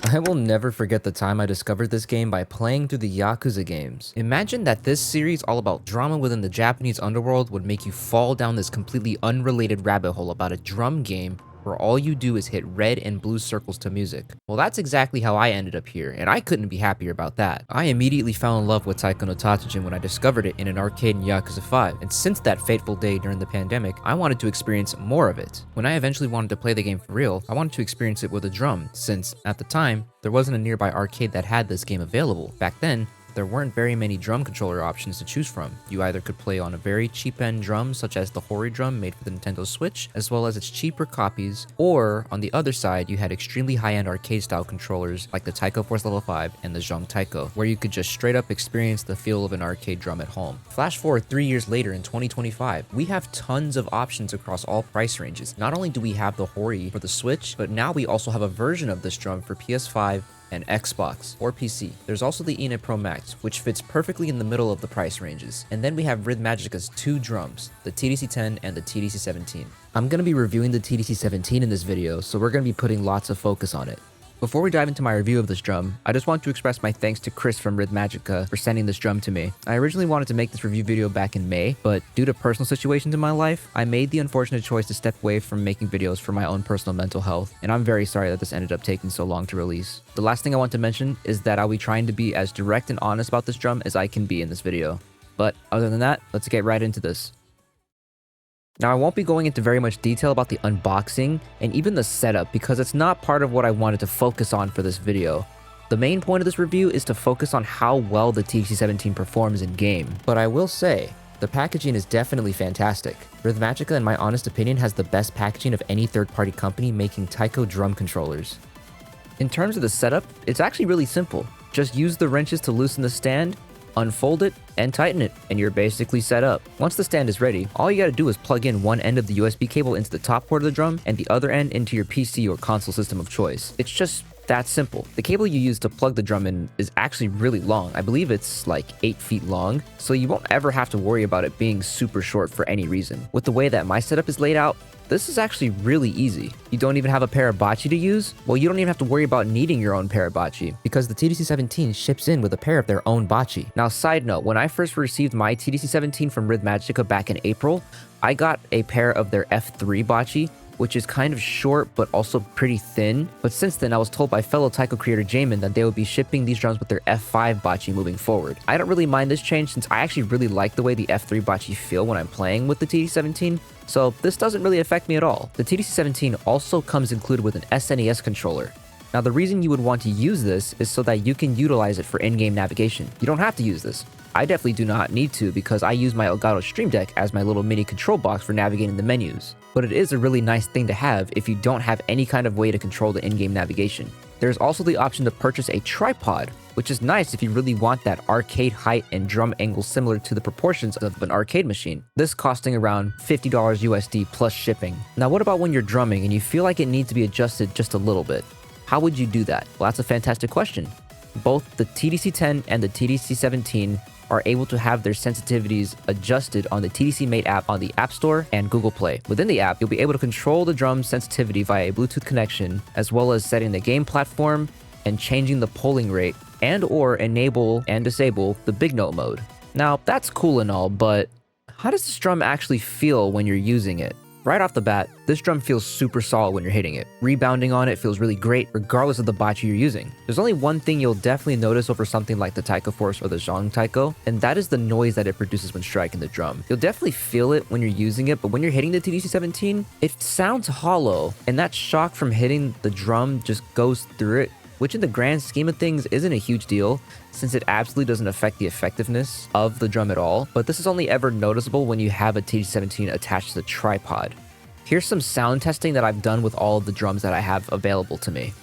I will never forget the time I discovered this game by playing through the Yakuza games. Imagine that this series all about drama within the Japanese underworld would make you fall down this completely unrelated rabbit hole about a drum game where all you do is hit red and blue circles to music. Well, that's exactly how I ended up here, and I couldn't be happier about that. I immediately fell in love with taikonotatsujin when I discovered it in an arcade in Yakuza 5, and since that fateful day during the pandemic, I wanted to experience more of it. When I eventually wanted to play the game for real, I wanted to experience it with a drum, since, at the time, there wasn't a nearby arcade that had this game available. Back then, there weren't very many drum controller options to choose from. You either could play on a very cheap end drum such as the Hori drum made for the Nintendo Switch, as well as its cheaper copies, or on the other side you had extremely high-end arcade style controllers like the Taiko Force Level 5 and the Zhong Taiko, where you could just straight up experience the feel of an arcade drum at home. Flash forward 3 years later in 2025, we have tons of options across all price ranges. Not only do we have the Hori for the Switch, but now we also have a version of this drum for PS5 and Xbox or PC. There's also the IINE Pro Max, which fits perfectly in the middle of the price ranges. And then we have Rythmagica's two drums, the TDC10 and the TDC17. I'm going to be reviewing the TDC17 in this video, so we're going to be putting lots of focus on it. Before we dive into my review of this drum, I just want to express my thanks to Chris from Rythmagica for sending this drum to me. I originally wanted to make this review video back in May, but due to personal situations in my life, I made the unfortunate choice to step away from making videos for my own personal mental health, and I'm very sorry that this ended up taking so long to release. The last thing I want to mention is that I'll be trying to be as direct and honest about this drum as I can be in this video. But other than that, let's get right into this. Now, I won't be going into very much detail about the unboxing and even the setup because it's not part of what I wanted to focus on for this video. The main point of this review is to focus on how well the TDC17 performs in game. But I will say, the packaging is definitely fantastic. Rythmagica, in my honest opinion, has the best packaging of any third-party company making Taiko drum controllers. In terms of the setup, it's actually really simple. Just use the wrenches to loosen the stand, unfold it, and tighten it, and you're basically set up. Once the stand is ready, all you gotta do is plug in one end of the USB cable into the top port of the drum and the other end into your PC or console system of choice. It's just that simple. The cable you use to plug the drum in is actually really long. I believe it's like 8 feet long, so you won't ever have to worry about it being super short for any reason. With the way that my setup is laid out, this is actually really easy. You don't even have a pair of bachi to use? Well, you don't even have to worry about needing your own pair of bachi because the TDC17 ships in with a pair of their own bachi. Now, side note, when I first received my TDC17 from Rythmagica back in April, I got a pair of their F3 bachi, which is kind of short but also pretty thin. But since then, I was told by fellow Taiko creator Jamin that they would be shipping these drums with their F5 bachi moving forward. I don't really mind this change since I actually really like the way the F3 bachi feel when I'm playing with the TDC17, so this doesn't really affect me at all. The TDC17 also comes included with an SNES controller. Now, the reason you would want to use this is so that you can utilize it for in-game navigation. You don't have to use this. I definitely do not need to because I use my Elgato Stream Deck as my little mini control box for navigating the menus. But it is a really nice thing to have if you don't have any kind of way to control the in-game navigation. There's also the option to purchase a tripod, which is nice if you really want that arcade height and drum angle similar to the proportions of an arcade machine. This costing around $50 USD plus shipping. Now, what about when you're drumming and you feel like it needs to be adjusted just a little bit? How would you do that? Well, that's a fantastic question. Both the TDC10 and the TDC17 are able to have their sensitivities adjusted on the TDC Mate app on the App Store and Google Play. Within the app, you'll be able to control the drum's sensitivity via a Bluetooth connection, as well as setting the game platform and changing the polling rate and/or enable and disable the big note mode. Now, that's cool and all, but how does this drum actually feel when you're using it? Right off the bat, this drum feels super solid when you're hitting it. Rebounding on it feels really great regardless of the bachi you're using. There's only one thing you'll definitely notice over something like the Taiko Force or the Zhong Taiko, and that is the noise that it produces when striking the drum. You'll definitely feel it when you're using it, but when you're hitting the TDC17, it sounds hollow, and that shock from hitting the drum just goes through it, which in the grand scheme of things isn't a huge deal since it absolutely doesn't affect the effectiveness of the drum at all, but this is only ever noticeable when you have a TDC17 attached to the tripod. Here's some sound testing that I've done with all of the drums that I have available to me.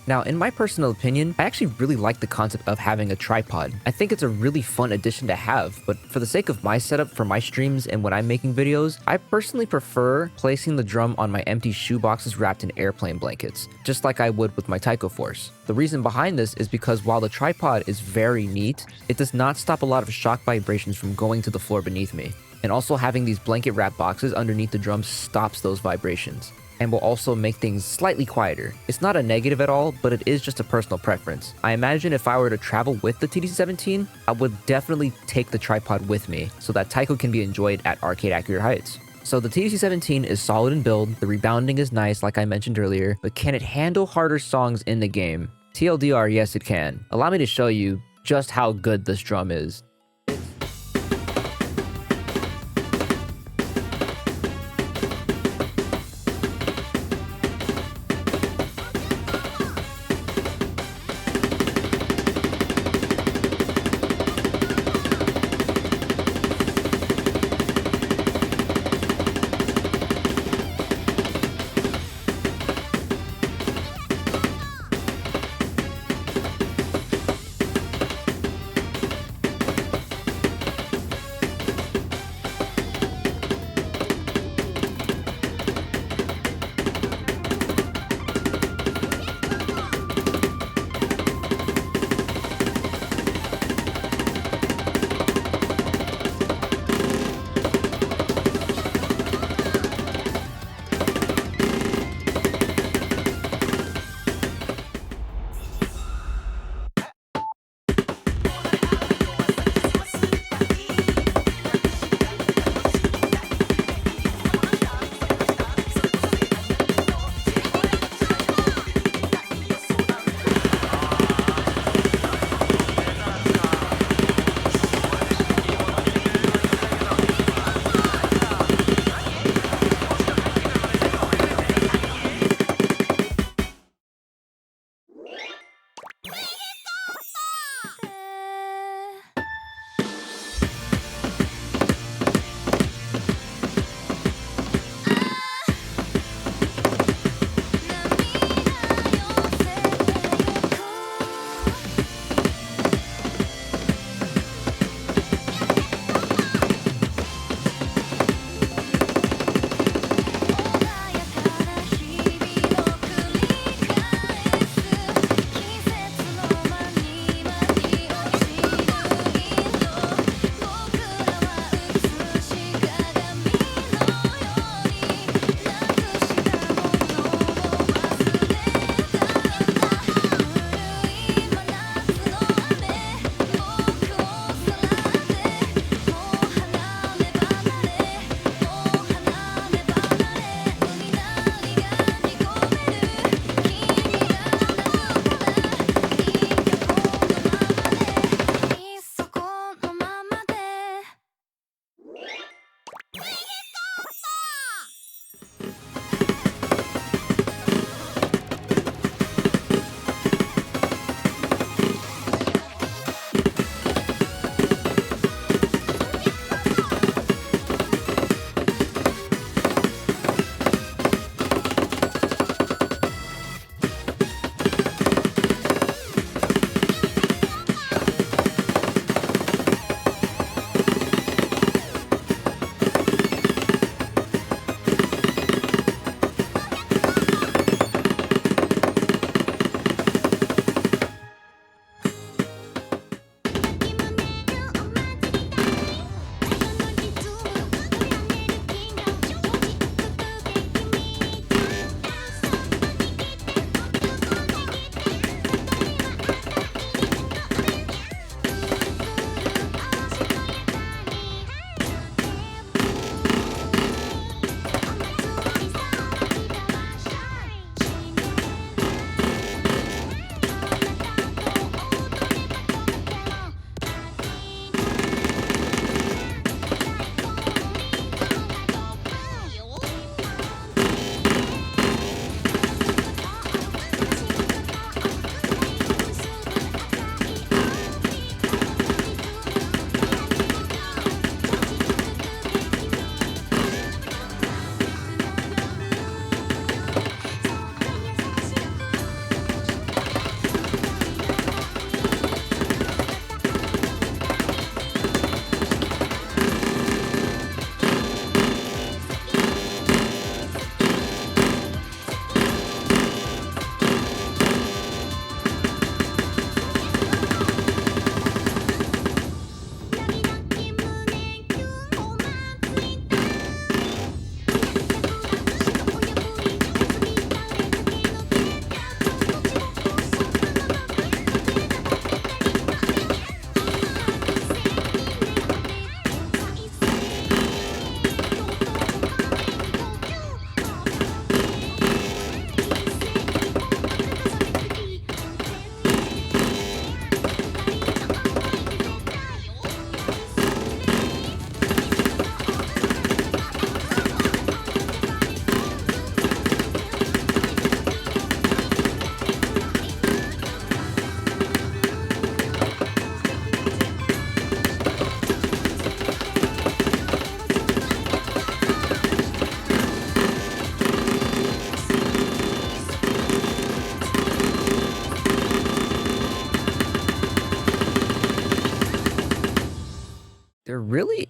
Now, in my personal opinion, I actually really like the concept of having a tripod. I think it's a really fun addition to have, but for the sake of my setup for my streams and when I'm making videos, I personally prefer placing the drum on my empty shoeboxes wrapped in airplane blankets, just like I would with my Taiko Force. The reason behind this is because while the tripod is very neat, it does not stop a lot of shock vibrations from going to the floor beneath me. And also having these blanket wrap boxes underneath the drum stops those vibrations, and will also make things slightly quieter. It's not a negative at all, but it is just a personal preference. I imagine if I were to travel with the TDC17, I would definitely take the tripod with me so that Taiko can be enjoyed at arcade accurate heights. So the TDC17 is solid in build, the rebounding is nice like I mentioned earlier, but can it handle harder songs in the game? TLDR, yes it can. Allow me to show you just how good this drum is.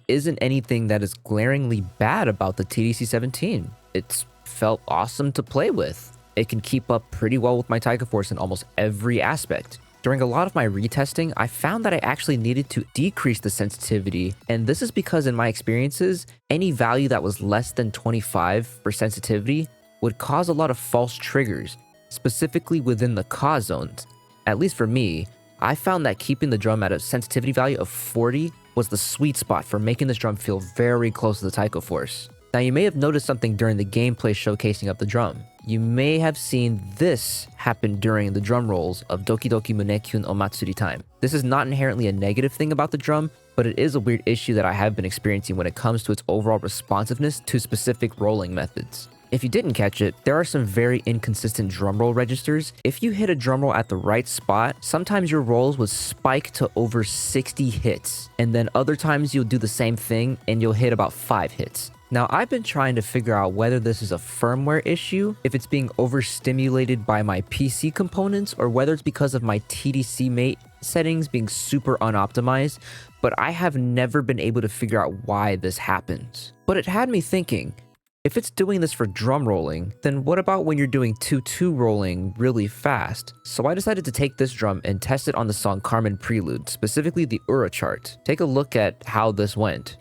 isn't anything that is glaringly bad about the TDC17. It's felt awesome to play with. It can keep up pretty well with my Taiko Force in almost every aspect. During a lot of my retesting, I found that I actually needed to decrease the sensitivity, and this is because in my experiences, any value that was less than 25 for sensitivity would cause a lot of false triggers, specifically within the ka zones. At least for me, I found that keeping the drum at a sensitivity value of 40 was the sweet spot for making this drum feel very close to the Taiko Force. Now you may have noticed something during the gameplay showcasing of the drum. You may have seen this happen during the drum rolls of Doki-Doki Mune-Kyun Omatsuri time. This is not inherently a negative thing about the drum, but it is a weird issue that I have been experiencing when it comes to its overall responsiveness to specific rolling methods. If you didn't catch it, there are some very inconsistent drum roll registers. If you hit a drum roll at the right spot, sometimes your rolls would spike to over 60 hits, and then other times you'll do the same thing and you'll hit about 5 hits. Now, I've been trying to figure out whether this is a firmware issue, if it's being overstimulated by my PC components, or whether it's because of my TDC mate settings being super unoptimized, but I have never been able to figure out why this happens. But it had me thinking, if it's doing this for drum rolling, then what about when you're doing 2-2 rolling really fast? So I decided to take this drum and test it on the song Carmen Prelude, specifically the Ura chart. Take a look at how this went.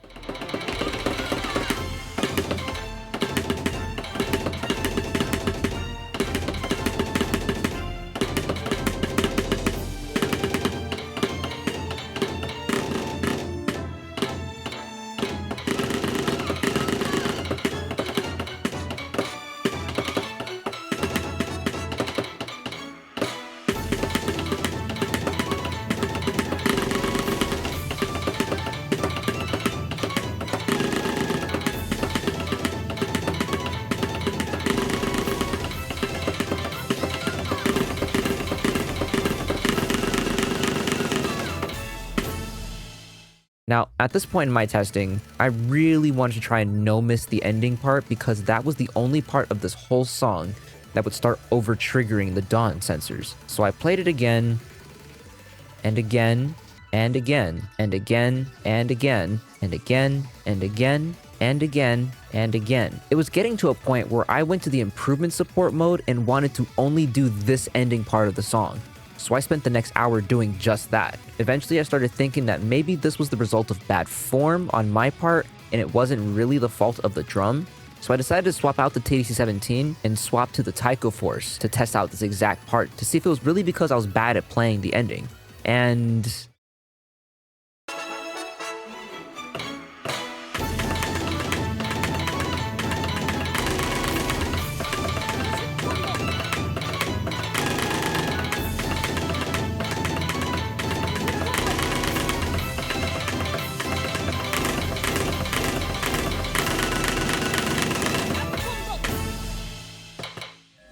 Now, at this point in my testing, I really wanted to try and no-miss the ending part because that was the only part of this whole song that would start over-triggering the dawn sensors. So I played it again, and again, and again, and again, and again, and again, and again, and again, and again. It was getting to a point where I went to the improvement support mode and wanted to only do this ending part of the song. So I spent the next hour doing just that. Eventually I started thinking that maybe this was the result of bad form on my part and it wasn't really the fault of the drum. So I decided to swap out the TDC17 and swap to the Taiko Force to test out this exact part to see if it was really because I was bad at playing the ending. And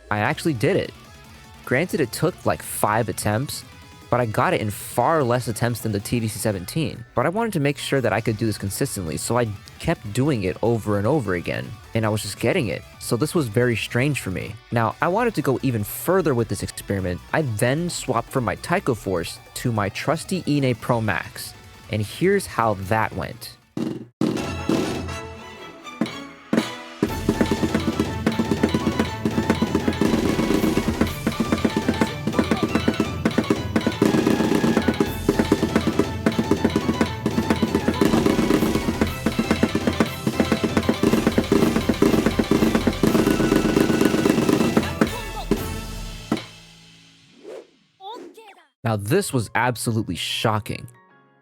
I actually did it. Granted, it took like 5 attempts, but I got it in far less attempts than the TDC17. But I wanted to make sure that I could do this consistently, so I kept doing it over and over again, and I was just getting it. So this was very strange for me. Now, I wanted to go even further with this experiment. I then swapped from my Taiko Force to my trusty IINE Pro Max, and here's how that went. Now this was absolutely shocking.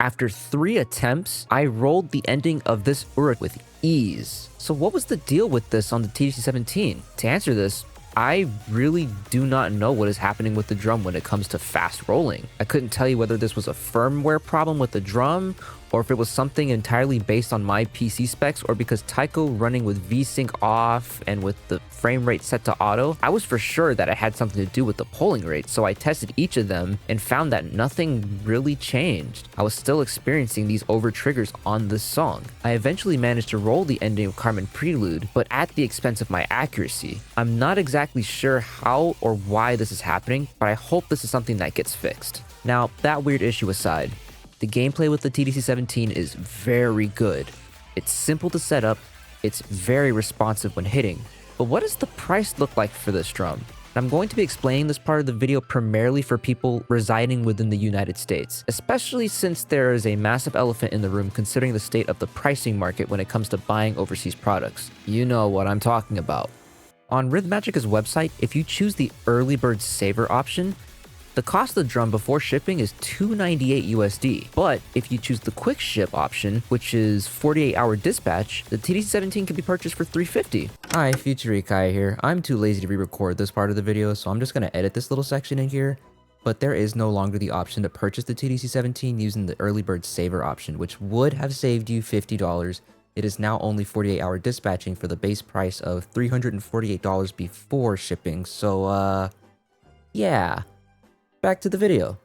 After 3 attempts, I rolled the ending of this Ura with ease. So what was the deal with this on the TDC17? To answer this, I really do not know what is happening with the drum when it comes to fast rolling. I couldn't tell you whether this was a firmware problem with the drum, or if it was something entirely based on my PC specs, or because Taiko running with VSync off and with the frame rate set to auto, I was for sure that it had something to do with the polling rate, so I tested each of them and found that nothing really changed. I was still experiencing these over triggers on this song. I eventually managed to roll the ending of Carmen Prelude, but at the expense of my accuracy. I'm not exactly sure how or why this is happening, but I hope this is something that gets fixed. Now, that weird issue aside, the gameplay with the TDC17 is very good. It's simple to set up, it's very responsive when hitting. But what does the price look like for this drum? I'm going to be explaining this part of the video primarily for people residing within the United States, especially since there is a massive elephant in the room considering the state of the pricing market when it comes to buying overseas products. You know what I'm talking about. On Rythmagica's website, if you choose the early bird saver option, the cost of the drum before shipping is $298 USD, but if you choose the quick ship option, which is 48-hour dispatch, the TDC17 can be purchased for $350. Hi, Future Ikai here. I'm too lazy to re-record this part of the video, so I'm just going to edit this little section in here, but there is no longer the option to purchase the TDC17 using the early bird saver option, which would have saved you $50. It is now only 48-hour dispatching for the base price of $348 before shipping, so yeah. Back to the video.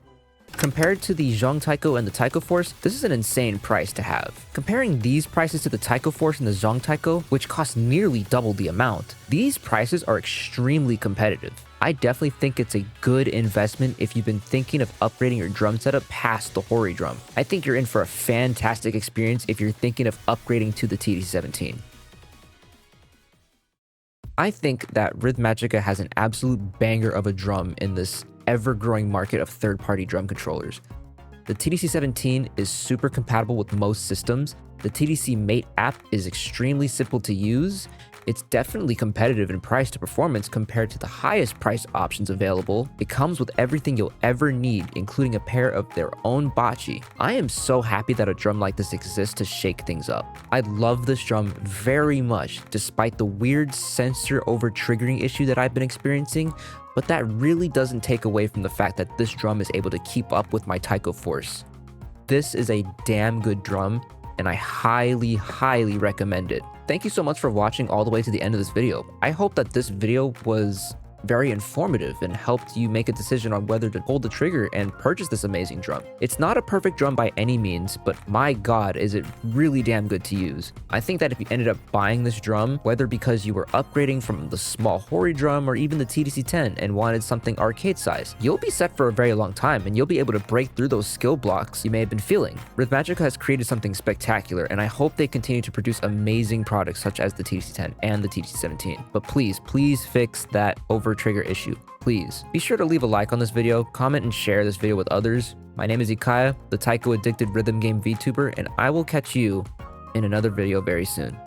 Compared to the Zhong Taiko and the Taiko Force, this is an insane price to have. Comparing these prices to the Taiko Force and the Zhong Taiko, which cost nearly double the amount, these prices are extremely competitive. I definitely think it's a good investment if you've been thinking of upgrading your drum setup past the Hori drum. I think you're in for a fantastic experience if you're thinking of upgrading to the TDC17. I think that Rythmagica has an absolute banger of a drum in this ever-growing market of third-party drum controllers. The TDC17 is super compatible with most systems. The TDC Mate app is extremely simple to use. It's definitely competitive in price to performance compared to the highest price options available. It comes with everything you'll ever need, including a pair of their own bachi. I am so happy that a drum like this exists to shake things up. I love this drum very much, despite the weird sensor over-triggering issue that I've been experiencing, but that really doesn't take away from the fact that this drum is able to keep up with my Taiko Force. This is a damn good drum, and I highly, highly recommend it. Thank you so much for watching all the way to the end of this video. I hope that this video was very informative and helped you make a decision on whether to pull the trigger and purchase this amazing drum. It's not a perfect drum by any means, but my god, is it really damn good to use. I think that if you ended up buying this drum, whether because you were upgrading from the small Hori drum or even the TDC10 and wanted something arcade size, you'll be set for a very long time and you'll be able to break through those skill blocks you may have been feeling. Rythmagica has created something spectacular, and I hope they continue to produce amazing products such as the TDC10 and the TDC17. But please, please fix that over-trigger issue. Please. Be sure to leave a like on this video, comment and share this video with others. My name is Ikaia, the Taiko Addicted Rhythm Game VTuber, and I will catch you in another video very soon.